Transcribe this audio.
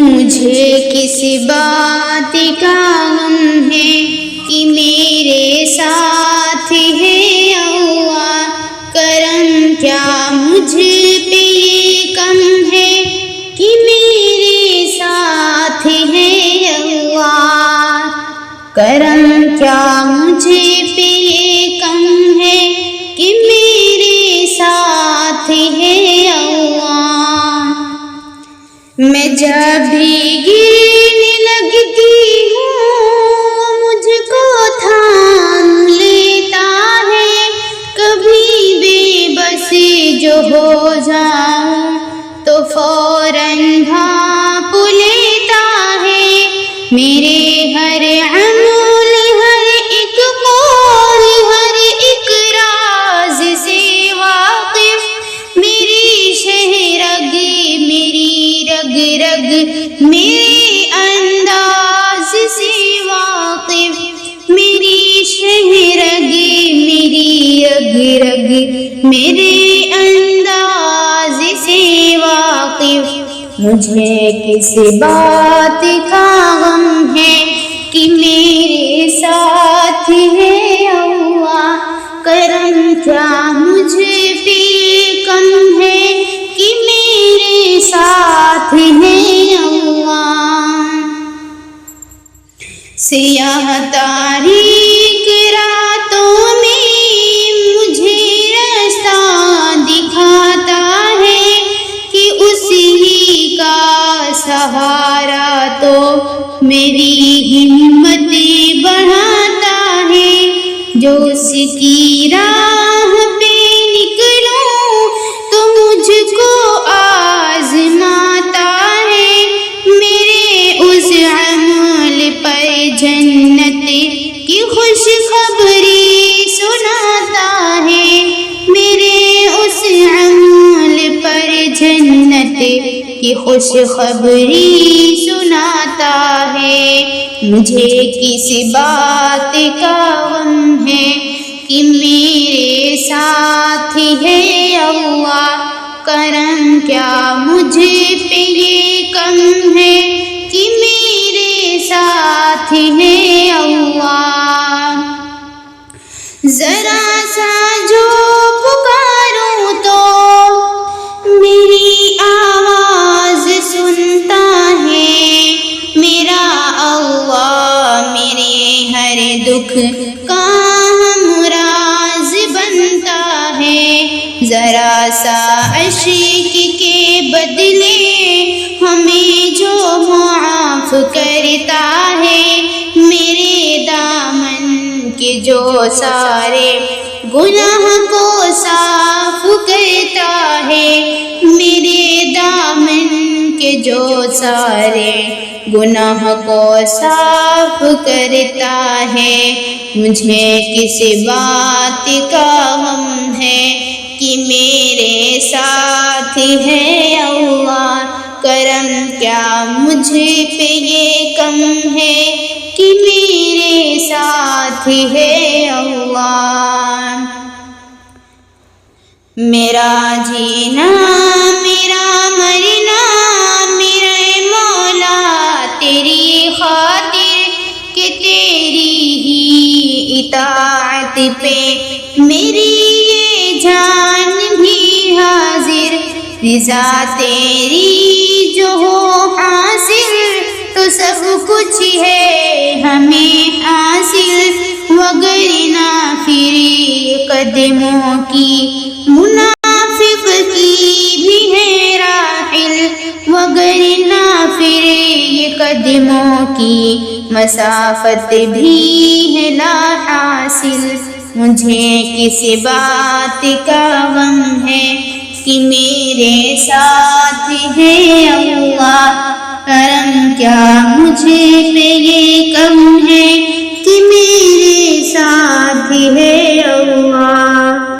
مجھے کس بات کا غم ہے کہ میرے ساتھ ہے اللہ، کرم کیا مجھ پہ یہ کم ہے کہ میرے ساتھ ہے اللہ، کرم کیا مجھ پہ یہ کم ہے کہ میرے ساتھ ہے اللہ۔ میں جب بھی گرنے لگتی ہوں مجھ کو تھام لیتا ہے، کبھی بے بس جو ہو جاؤں تو فوراً ڈھانپ لیتا ہے، میرے ہر عمل ہر ایک قول ہر ایک راز سے واقف، میری شہ رگ میری رگ رگ میرے انداز سے واقف، میری شہ رگ میری رگ رگ میرے انداز سے واقف۔ مجھے کس بات کا غم ہے کہ میرے ساتھ ہے اللہ، کرم کیا مجھ پہ کم ہے کہ میرے ساتھ ہے اللہ۔ سیاہ تاریک راتوں میں مجھے راستہ دکھاتا ہے کہ اسی کا سہارا تو میری ہمت بڑھاتا ہے، جو اس کی راہ پہ نکلوں تو مجھ کو آزماتا ہے، میرے اس عمل پر جنت کی خوشخبری سناتا ہے، میرے اس عمل پر جنت کی خوشخبری سناتا ہے۔ مجھے کس بات کا غم ہے کہ میرے ساتھ ہے اللہ، کرم کیا مجھ پہ یہ کم ہے کہ میرے ساتھ ہے اللہ۔ ذرا سا جو پکاروں تو میری آواز سنتا ہے، میرا اللہ میرے ہر دکھ کا ہمراز بنتا ہے، ذرا سا عشق کے بدلے ہمیں جو معاف کرتا ہے، میرے دامن کے جو سارے گناہ کو صاف کرتا ہے، میرے دامن کے جو سارے گناہ کو صاف کرتا ہے۔ مجھے کس بات کا غم ہے کہ میرے ساتھ ہے اللہ، کرم کیا مجھ پہ یہ کم ہے کہ میرے ساتھ ہے اللہ۔ میرا جینا میرا مرنا میرے مولا تیری خاطر، کہ تیری ہی اطاعت پہ میری یہ جان بھی حاضر، رضا تیری جو ہو حاصل تو سب کچھ ہے ہمیں حاصل، وگرنہ پھر یہ قدموں کی منافق کی بھی ہے راحل، وگرنہ پھر یہ قدموں کی مسافت بھی ہے لا حاصل۔ مجھے کس بات کا غم ہے کہ میرے ساتھ ہے اللہ، کرم کیا مجھ پہ یہ کم